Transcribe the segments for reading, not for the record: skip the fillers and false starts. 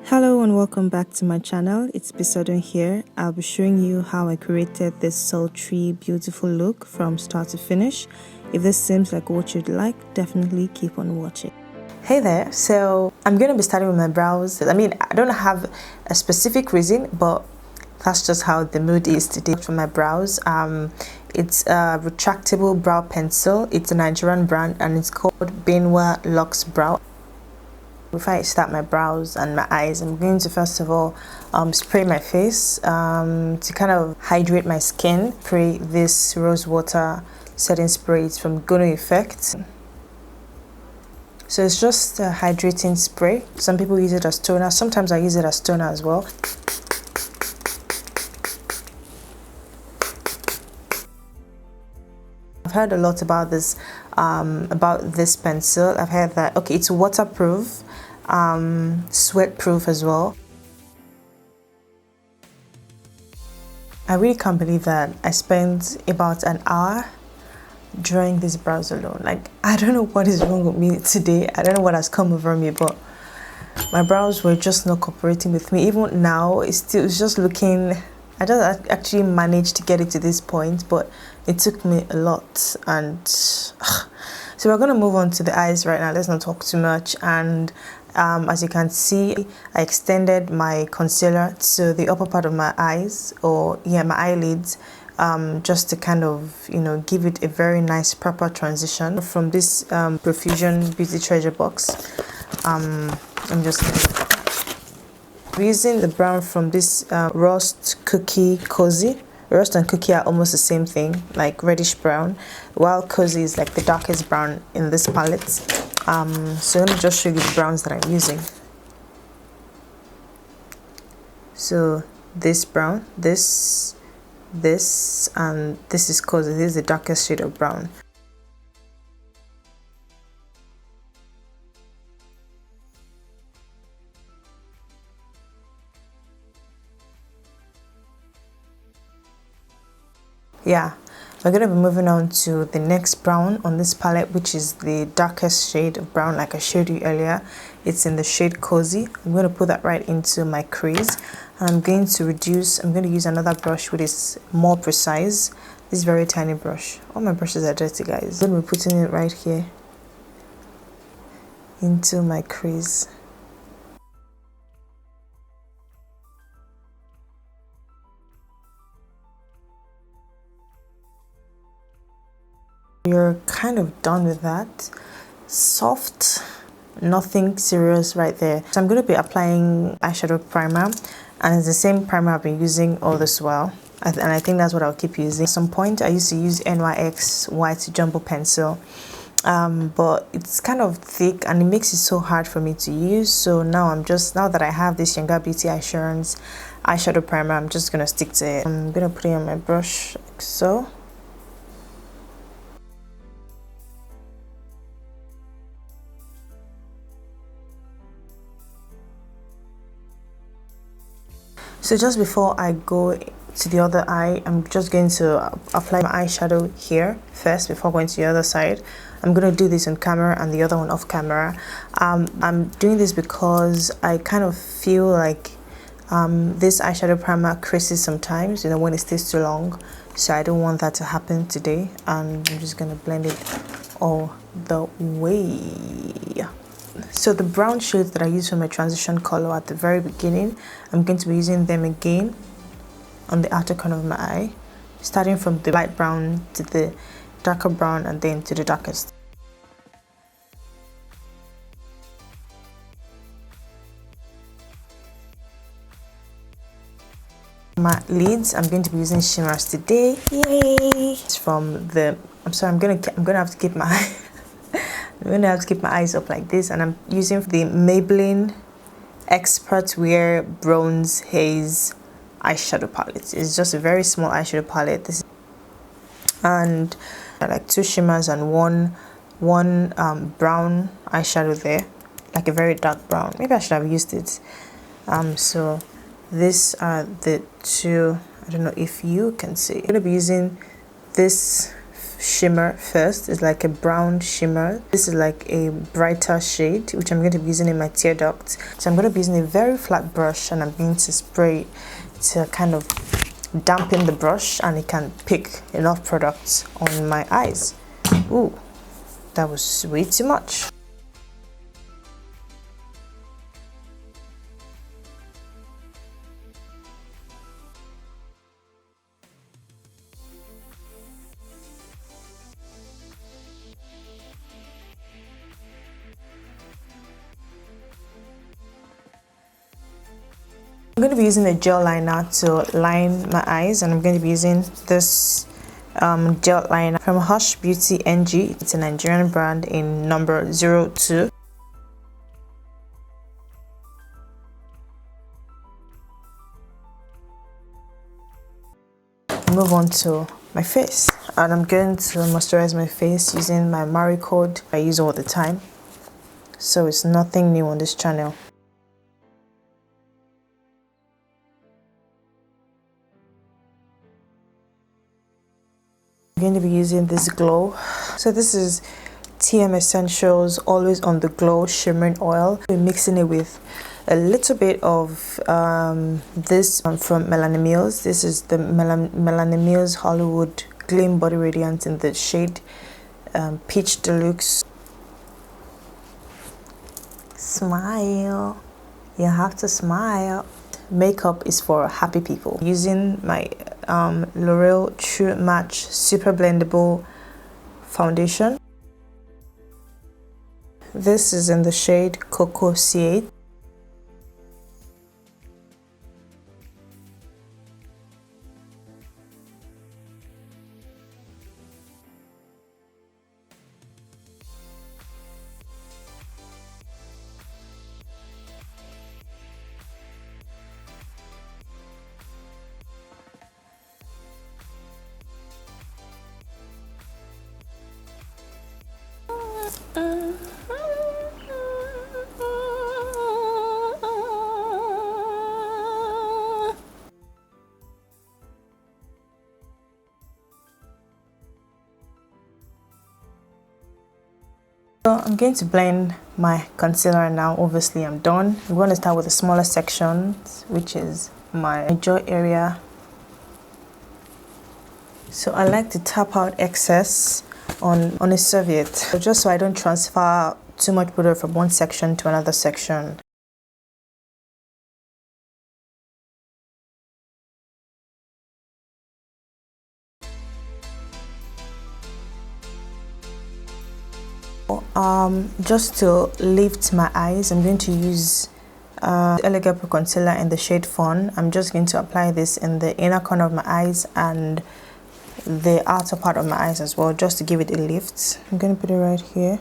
Hello and welcome back to my channel. It's Abisodun here. I'll be showing you how I created this sultry beautiful look from start to finish. If this seems like what you'd like, definitely keep on watching. Hey there, so I'm going to be starting with my brows. I don't have a specific reason, but that's just how the mood is today for my brows. It's a retractable brow pencil. It's a Nigerian brand and it's called Binwa Lux Brow. Before I start my brows and my eyes, I'm going to first of all spray my face to kind of hydrate my skin. Spray this rose water setting spray. It's from Ghunu Effect. So it's just a hydrating spray. Some people use it as toner. Sometimes I use it as toner as well. I've heard a lot about this pencil. I've heard that it's waterproof, sweat proof as well. I really can't believe that I spent about an hour drawing these brows alone. Like, I don't know what is wrong with me today. I don't know what has come over me, but my brows were just not cooperating with me. Even now, it's just looking. I don't actually manage to get it to this point, but it took me a lot. And so we're going to move on to the eyes right now. Let's not talk too much. And as you can see, I extended my concealer to the upper part of my eyes, my eyelids, just to kind of, give it a very nice proper transition. From this Profusion Beauty Treasure box, I'm just using the brown from this Rust Cookie Cozy. Rust and Cookie are almost the same thing, like reddish brown, while Cozy is like the darkest brown in this palette. So let me just show you the browns that I'm using. So this brown, this, and this is Cozy. This is the darkest shade of brown. Yeah, we're going to be moving on to the next brown on this palette, which is the darkest shade of brown, like I showed you earlier. It's in the shade Cozy. I'm going to put that right into my crease, and I'm going to use another brush which is more precise. This very tiny brush. All my brushes are dirty, guys. I'm going to be putting it right here into my crease. You're kind of done with that. Soft, nothing serious right there. So I'm going to be applying eyeshadow primer, and it's the same primer I've been using all this while, and I think that's what I'll keep using. At some point I used to use NYX white jumbo pencil, but it's kind of thick and it makes it so hard for me to use. So now that I have this Yanga Beauty Eyesurrance eyeshadow primer, I'm just going to stick to it. I'm going to put it on my brush like so. So just before I go to the other eye, I'm just going to apply my eyeshadow here first before going to the other side. I'm going to do this on camera and the other one off camera. I'm doing this because I kind of feel like this eyeshadow primer creases sometimes, when it stays too long. So I don't want that to happen today, and I'm just going to blend it all the way. So the brown shades that I used for my transition color at the very beginning, I'm going to be using them again on the outer corner of my eye, starting from the light brown to the darker brown and then to the darkest. My lids, I'm going to be using shimmers today. Yay! It's from the. I'm gonna have to keep my. I'm going to have to keep my eyes up like this, and I'm using the Maybelline Expert Wear Bronze Haze eyeshadow palette. It's just a very small eyeshadow palette. And like two shimmers and one brown eyeshadow there, like a very dark brown. Maybe I should have used it. So these are the two. I don't know if you can see. I'm going to be using this shimmer first. It's like a brown shimmer. This is like a brighter shade, which I'm going to be using in my tear duct. So I'm going to be using a very flat brush, and I'm going to spray to kind of dampen the brush, and it can pick enough products on my eyes. Ooh, that was way too much. I'm going to be using a gel liner to line my eyes, and I'm going to be using this gel liner from Hush Beauty NG. It's a Nigerian brand in number 02. Move on to my face, and I'm going to moisturize my face using my Omaricode I use all the time, so it's nothing new on this channel. I'm going to be using this glow. So this is TM Essentials Always on the Glow Shimmering Oil. We're mixing it with a little bit of this from Melanin Mills. This is the Melanin Mills Hollywood Gleam Body Radiance in the shade Peach Deluxe. Smile. You have to smile. Makeup is for happy people. Using my L'Oreal True Match Super Blendable Foundation. This is in the shade Cocoa C8. So I'm going to blend my concealer now. Obviously I'm done. I'm going to start with the smaller sections, which is my jaw area. So I like to tap out excess on a serviette, just so I don't transfer too much product from one section to another section. Just to lift my eyes, I'm going to use Elegant Pro Concealer in the shade Fawn. I'm just going to apply this in the inner corner of my eyes and the outer part of my eyes as well, just to give it a lift. I'm going to put it right here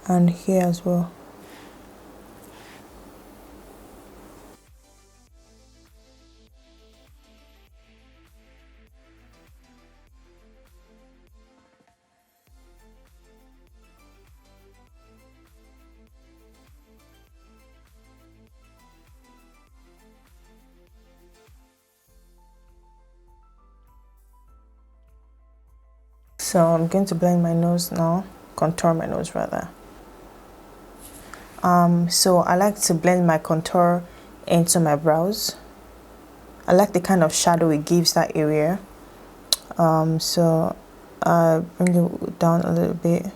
and here as well. So I'm going to blend my nose now, contour my nose rather. So I like to blend my contour into my brows. I like the kind of shadow it gives that area. So I bring it down a little bit.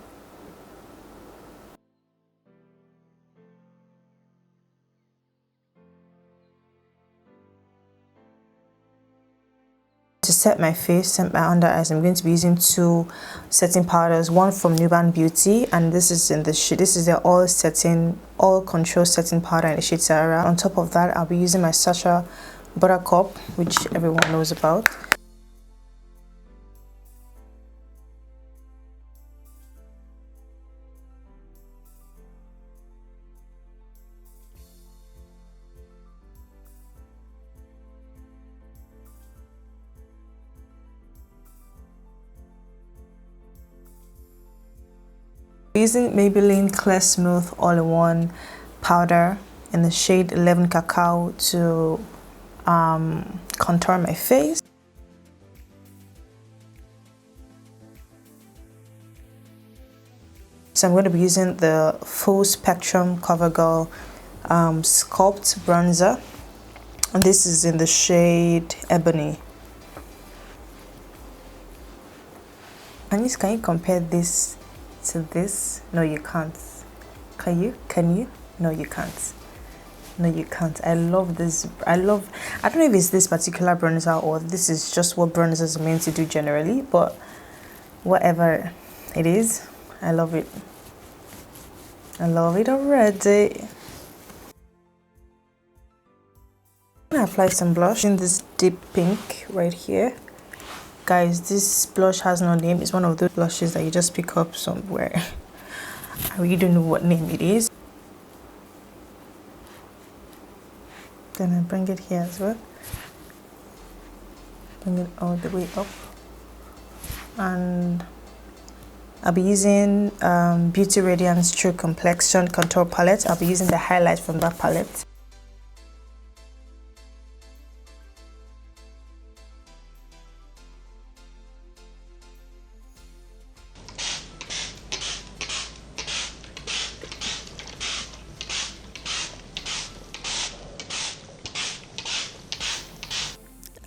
To set my face, set my under eyes, I'm going to be using two setting powders, one from Nuban Beauty, and this is in the shade, this is the all control setting powder in the shade Sahara. On top of that, I'll be using my Sacha Butter cup, which everyone knows about. Using Maybelline Clear Smooth All-in-One powder in the shade 11 Cacao to contour my face. So I'm going to be using the Full Spectrum CoverGirl Sculpt Bronzer. And this is in the shade Ebony. Can you compare this to this? No, you can't. Can you? No, you can't. No, you can't. I love this. I don't know if it's this particular bronzer or this is just what bronzers are meant to do generally, but whatever it is, I love it. I love it already. I'm gonna apply some blush in this deep pink right here. Guys, this blush has no name. It's one of those blushes that you just pick up somewhere. I really don't know what name it is. Then I bring it here as well. Bring it all the way up. And I'll be using Beauty Radiance True Complexion Contour Palette. I'll be using the highlight from that palette.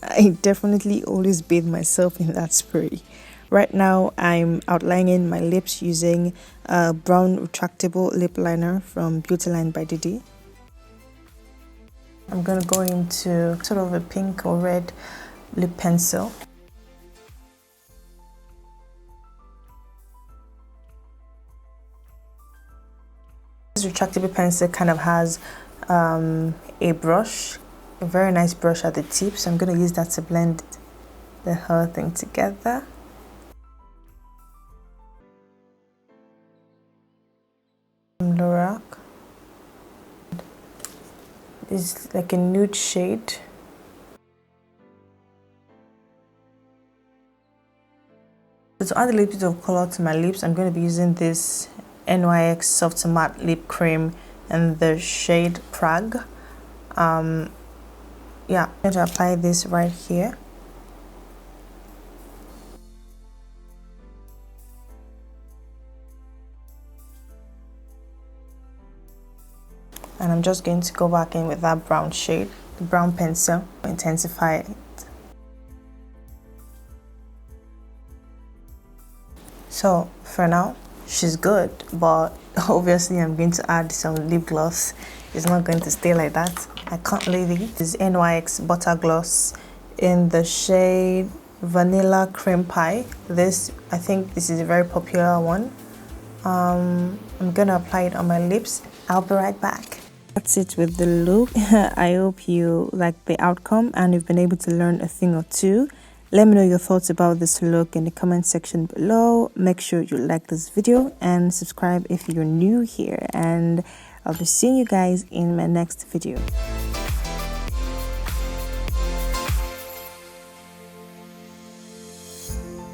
I definitely always bathe myself in that spray. Right now, I'm outlining my lips using a brown retractable lip liner from Beautyline by Didi. I'm going to go into sort of a pink or red lip pencil. This retractable pencil kind of has a brush. A very nice brush at the tip, so I'm going to use that to blend the whole thing together. Lorac. It's like a nude shade. So to add a little bit of color to my lips, I'm going to be using this NYX Soft Matte Lip Cream in the shade Prague. Yeah, I'm going to apply this right here. And I'm just going to go back in with that brown shade, the brown pencil, intensify it. So for now, she's good, but obviously I'm going to add some lip gloss. It's not going to stay like that. I can't leave it. This is NYX Butter Gloss in the shade Vanilla Cream Pie. I think this is a very popular one. I'm gonna apply it on my lips. I'll be right back. That's it with the look. I hope you like the outcome and you've been able to learn a thing or two. Let me know your thoughts about this look in the comment section below. Make sure you like this video and subscribe if you're new here, and I'll be seeing you guys in my next video.